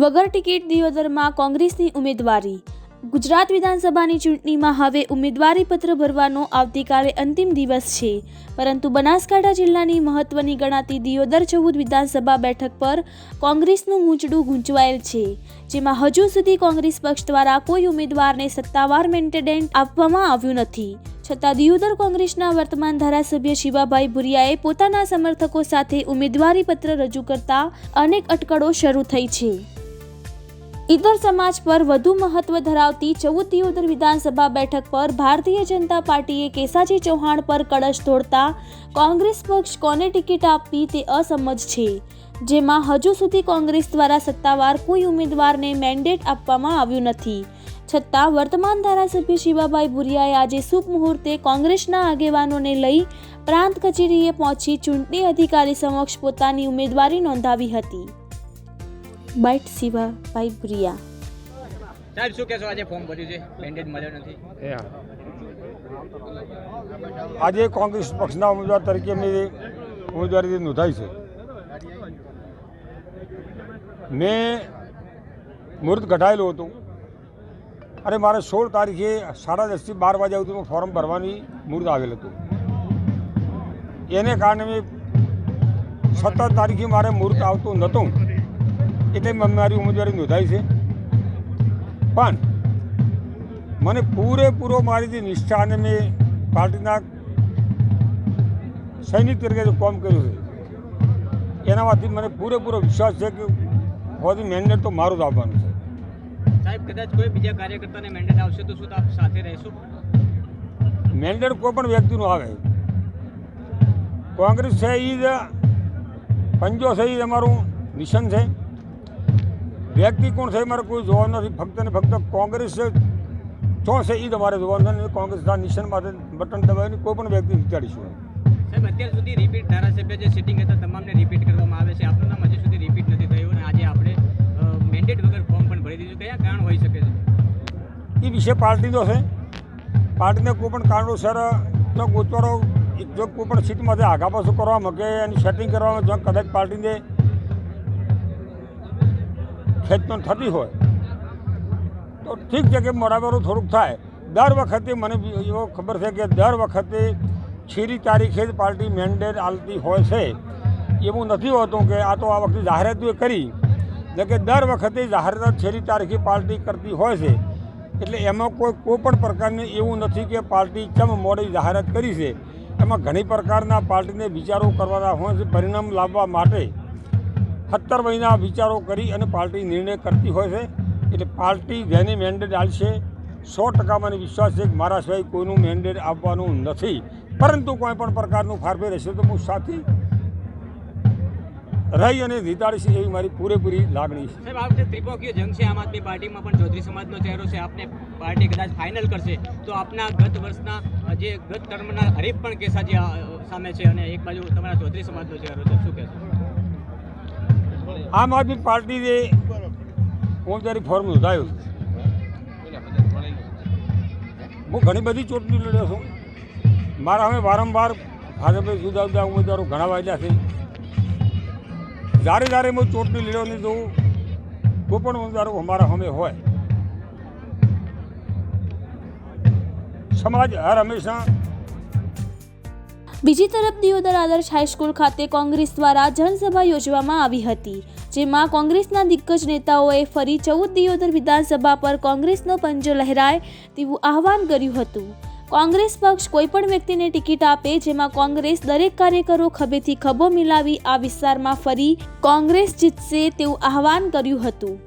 વગર ટિકિટ દિયોદરમાં કોંગ્રેસની ઉમેદવારી. ગુજરાત વિધાનસભાની ચૂંટણીમાં હવે ઉમેદવારી પત્ર ભરવાનો આવતીકાલે અંતિમ દિવસ છે, પરંતુ બનાસકાંઠા જિલ્લાની મહત્વની ગણાતી દિયોદર 14 વિધાનસભા બેઠક પર કોંગ્રેસનું મૂંચડું ગૂંચવાયેલ છે, જેમાં હજુ સુધી કોંગ્રેસ પક્ષ દ્વારા કોઈ ઉમેદવારને સત્તાવાર મેન્ડેટ આપવામાં આવ્યું નથી. છતાં દિયોદર કોંગ્રેસના વર્તમાન ધારાસભ્ય શિવાભાઈ ભુરિયાએ પોતાના સમર્થકો સાથે ઉમેદવારી પત્ર રજૂ કરતા અનેક અટકળો શરૂ થઈ છે. ઇતર સમાજ પર વધુ મહત્વ ધરાવતી 14 દિયોદર વિધાનસભા બેઠક પર ભારતીય જનતા પાર્ટીએ કેસાજી ચૌહાણ પર કળશ તોડતા કોંગ્રેસ પક્ષ કોને ટિકિટ આપવી તે અસમજ છે, જેમાં હજુ સુધી કોંગ્રેસ દ્વારા સત્તાવાર કોઈ ઉમેદવારને મેન્ડેટ આપવામાં આવ્યું નથી. છતાં વર્તમાન ધારાસભ્ય શિવાભાઈ ભુરિયાએ આજે શુભ મુહૂર્તે કોંગ્રેસના આગેવાનોને લઈ પ્રાંત કચેરીએ પહોંચી ચૂંટણી અધિકારી સમક્ષ પોતાની ઉમેદવારી નોંધાવી હતી. બાઇટ શિવાભાઈ ભુરિયા. સાહેબ, શું કહેશો? આજે ફોર્મ ભર્યું છે, મેન્ડેટ મળ્યો નથી. આજે કોંગ્રેસ પક્ષના ઉમેદવાર તરીકે મેં ઉમેદવારી નોંધાઈ છે. મેં મુહૂર્ત કઢાયેલું હતું અને મારે 16 તારીખે 10:30 થી 12 વાગ્યા સુધીમાં ફોર્મ ભરવાની મુહૂર્ત આવેલ હતું. એને કારણે મેં 17 તારીખે મારે મુહૂર્ત આવતું નહોતું, એટલે મારી ઉમેદવારી નોંધાઈ છે. પણ મને પૂરેપૂરો મારી જે નિષ્ઠા અને મેં પાર્ટીના સૈનિક તરીકે જે કામ કર્યું છે એનામાંથી મને પૂરેપૂરો વિશ્વાસ છે કે હોવાથી મેન્ડેટ તો મારું જ આવવાનું છે. સાહેબ, કદાચ કોઈ બીજા કાર્યકર્તાને મેન્ડેટ આવશે તો શું આપ સાથે રહેશો? મેન્ડેટ કોઈ પણ વ્યક્તિનું આવે, કોંગ્રેસ છે એ જ પંજો છે, એ અમારું મિશન છે. વ્યક્તિ કોણ છે મારે કોઈ જોવાનું નથી, ફક્ત ને ફક્ત કોંગ્રેસ શું છે એ તમારે જોવાનું છે. કોંગ્રેસના નિશાન માટે બટન દબાવીને કોઈ પણ વ્યક્તિ વિચારીશું. સાહેબ, અત્યાર સુધી રિપીટ ધારાસભ્ય જે સિટિંગ હતા તમામને રિપીટ કરવામાં આવે છે, આપનું નામ હજી સુધી રિપીટ નથી થયું અને આજે આપણે મેન્ડેટ વગર ફોર્મ પણ ભરી દીધું. કયા કારણ હોઈ શકે છે? એ વિશે પાર્ટીનો છે. પાર્ટીને કોઈ પણ કારણોસર જો ગોચવાડો જો કોઈ પણ સીટમાંથી આઘાપાછું કરવામાં કે એની સેટિંગ કરવામાં જો કદાચ પાર્ટીને ખેંચતો થતી હોય તો ઠીક છે કે બરાબરું થોડુંક થાય. દર વખતે મને એવો ખબર છે કે દર વખતે 6 તારીખે જ પાર્ટી મેન્ડેટ આપતી હોય છે. એવું નથી હોતું કે આ તો આ વખતે જાહેરાત કરી, એટલે કે દર વખતે જાહેરાત 6 તારીખે પાર્ટી કરતી હોય છે. એટલે એમાં કોઈ પણ પ્રકારની એવું નથી કે પાર્ટી કેમ મોડી જાહેરાત કરી છે. એમાં ઘણી પ્રકારના પાર્ટીને વિચારો કરવાના હોય છે. પરિણામ લાવવા માટે 17 મહિના વિચારો કરી અને પાર્ટી નિર્ણય કરતી હોય છે. એટલે પાર્ટી જેને મેન્ડેટ આપશે 100% મને વિશ્વાસ છે કે મારા સિવાય કોઈનું મેન્ડેટ આપવાનું નથી. પરંતુ કોઈ પણ પ્રકારનું ફારફેર રહેશે તો હું સાથે રહી અને જીતાડીશ એવી મારી પૂરેપૂરી લાગણી છે. સાહેબ, આ વખતે ત્રિપક્ષીય જંગ છે. આમ આદમી પાર્ટીમાં પણ ચૌધરી સમાજનો ચહેરો છે. આપને પાર્ટી કદાચ ફાઇનલ કરશે તો આપના ગત વર્ષના જે ગત ટર્મના હરીફ પણ કેસાજી સામે છે અને એક બાજુ તમારા ચૌધરી સમાજનો ચહેરો છે. શું કહેશો? આમ આદમી પાર્ટીએ ઉમેદવારી ફોર્મ નોંધાયું. હું ઘણી બધી ચૂંટણી લડ્યો છું. મારા અમે વારંવાર ભાજપે જુદા જુદા ઉમેદવારો ઘણા વાગ્યા છે. જ્યારે જ્યારે હું ચૂંટણી લડ્યો નહીં જોઉં કોઈ પણ ઉમેદવારો અમારા સામે હોય, સમાજ હર હંમેશા. બીજી તરફ દિયોદર આદર્શ હાઈસ્કૂલ ખાતે કોંગ્રેસ દ્વારા જનસભા યોજવામાં આવી હતી, જેમાં કોંગ્રેસના દિગ્ગજ નેતાઓએ ફરી 14 દિયોદર વિધાનસભા પર કોંગ્રેસનો પંજો લહેરાય તેવું આહવાન કર્યું હતું. કોંગ્રેસ પક્ષ કોઈપણ વ્યક્તિને ટિકિટ આપે, જેમાં કોંગ્રેસ દરેક કાર્યકરો ખભેથી ખભો મિલાવી આ વિસ્તારમાં ફરી કોંગ્રેસ જીતશે તેવું આહવાન કર્યું હતું.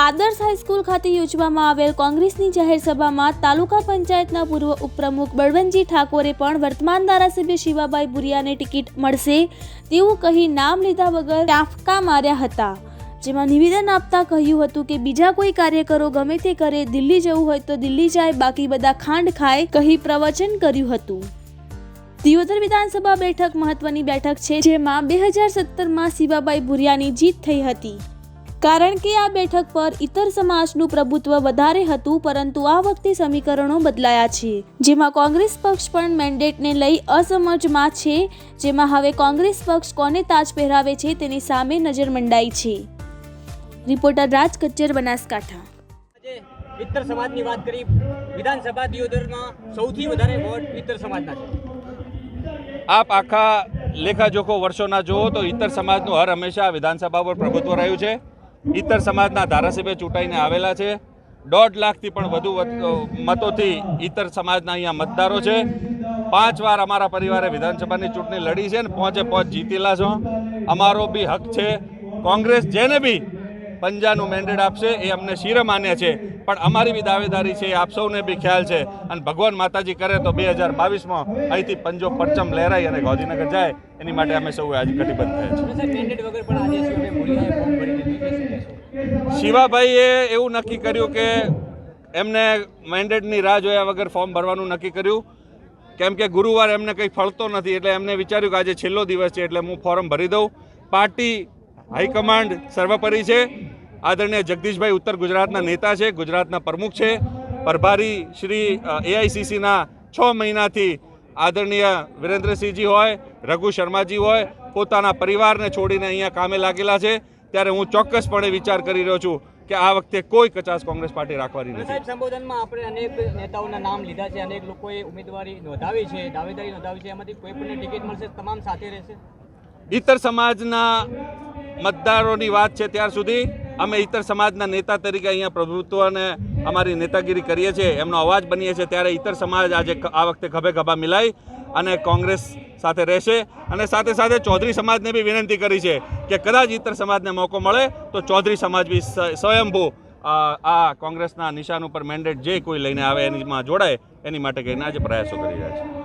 આદર્શ હાઈસ્કૂલ ખાતે યોજવામાં આવેલ કોંગ્રેસની જાહેર સભામાં તાલુકા પંચાયતના પૂર્વ ઉપપ્રમુખ બળવંતજી ઠાકોરે પણ વર્તમાન ધારાસભ્ય શિવાભાઈ ભુરિયાને ટિકિટ મળશે તેવું કહી નામ લીધા વગર ટાંફકા માર્યા હતા, જેમાં નિવેદન આપતા કહ્યું હતું કે બીજા કોઈ કાર્યકરો ગમે તે કરે, દિલ્હી જવું હોય તો દિલ્હી જાય, બાકી બધા ખાંડ ખાય કહી પ્રવચન કર્યું હતું. દિયોદર વિધાનસભા બેઠક મહત્વની બેઠક છે, જેમાં 2017માં શિવાભાઈ ભુરિયાની જીત થઈ હતી. કારણ કે આ બેઠક પર ઇતર સમાજનું પ્રભુત્વ વધારે હતું, પરંતુ આ વખતે સમીકરણો બદલાયા છે, જેમાં કોંગ્રેસ પક્ષ પણ મેન્ડેટને લઈ અસમજમાં છે, જેમાં હવે કોંગ્રેસ પક્ષ કોને તાજ પહેરાવે છે તેની સામે નજર મંડાઈ છે. રિપોર્ટર રાજ કચ્ચર, બનાસકાંઠા. આજે ઇત્તર સમાજની વાત કરી. વિધાનસભા દિયોદરમાં સૌથી વધારે વોટ ઇત્તર સમાજના છે. આપ આખા લેખાજોખો વર્ષોના જુઓ તો ઇત્તર સમાજનું હર હંમેશા વિધાનસભા પર પ્રભુત્વ રહ્યું છે. ઇત્તર સમાજના ધારાસભ્ય ચૂંટાઈને આવેલા છે. 1.5 લાખથી પણ વધુ મતોથી ઇત્તર સમાજના અહીંયા મતદારો છે. 5 વાર અમારા પરિવારે વિધાનસભાની ચૂંટણી લડી છે ને 5 જીતેલા છો. અમારો બી હક છે. કોંગ્રેસ જેને બી પંજાનું મેન્ડેટ આપશે એ અમને શિર માન્ય છે, પણ અમારી બી દાવેદારી છે, આપ સૌને બી ખ્યાલ છે. અને ભગવાન માતાજી કરે તો 2022માં અહીંથી પંજો પરચમ લહેરાઈ અને ગાંધીનગર જાય એની માટે અમે સૌ આજે કટિબદ્ધ થયા છીએ. મેન્ડેટ વગર પણ આજે શિવભાઈ મોડિયાએ ફોર્મ ભરી દીધું છે. શિવાભાઈએ એવું નક્કી કર્યું કે એમને મેન્ડેટની રાહ જોયા વગર ફોર્મ ભરવાનું નક્કી કર્યું, કેમ કે ગુરુવાર એમને કંઈ ફળતો નથી, એટલે એમને વિચાર્યું કે આજે છેલ્લો દિવસ છે એટલે હું ફોર્મ ભરી દઉં. પાર્ટી હાઈકમાન્ડ સર્વોપરી છે. આદરણીય જગદીશભાઈ ઉત્તર ગુજરાતના નેતા છે, ગુજરાતના પ્રમુખ છે. પ્રભારી શ્રી AICCના 6 મહિનાથી આદરણીય વિરેન્દ્રસિંહજી હોય, રઘુ શર્માજી હોય, પોતાના પરિવારને છોડીને અહીંયા કામે લાગેલા છે. ત્યારે હું ચોક્કસપણે વિચાર કરી રહ્યો છું કે આ વખતે કોઈ કચાશ કોંગ્રેસ પાર્ટી રાખવાની નથી. સાહેબ, સંબોધનમાં આપણે અનેક નેતાઓના નામ લીધા છે, અનેક લોકોએ ઉમેદવારી નોંધાવી છે, દાવેદારી નોંધાવી છે. એમાંથી કોઈ પણ ટિકિટ મળશે, તમામ સાથે રહેશે. ઇત્તર સમાજના મતદારોની વાત છે ત્યાર સુધી અમે ઇત્તર સમાજના નેતા તરીકે અહીંયા પ્રભુત્વ અને અમારી નેતાગીરી કરીએ છીએ, એમનો અવાજ બનીએ છીએ. ત્યારે ઇત્તર સમાજ આજે આ વખતે ખભે ખભા મિલાઈ અને કોંગ્રેસ સાથે રહેશે. અને સાથે સાથે ચૌધરી સમાજને બી વિનંતી કરી છે કે કદાચ ઇત્તર સમાજને મોકો મળે તો ચૌધરી સમાજ બી સ્વયંભૂ આ કોંગ્રેસના નિશાન ઉપર મેન્ડેટ જે કોઈ લઈને આવે એમાં જોડાય એની માટે કહીને આજે પ્રયાસો કરી રહ્યા છે.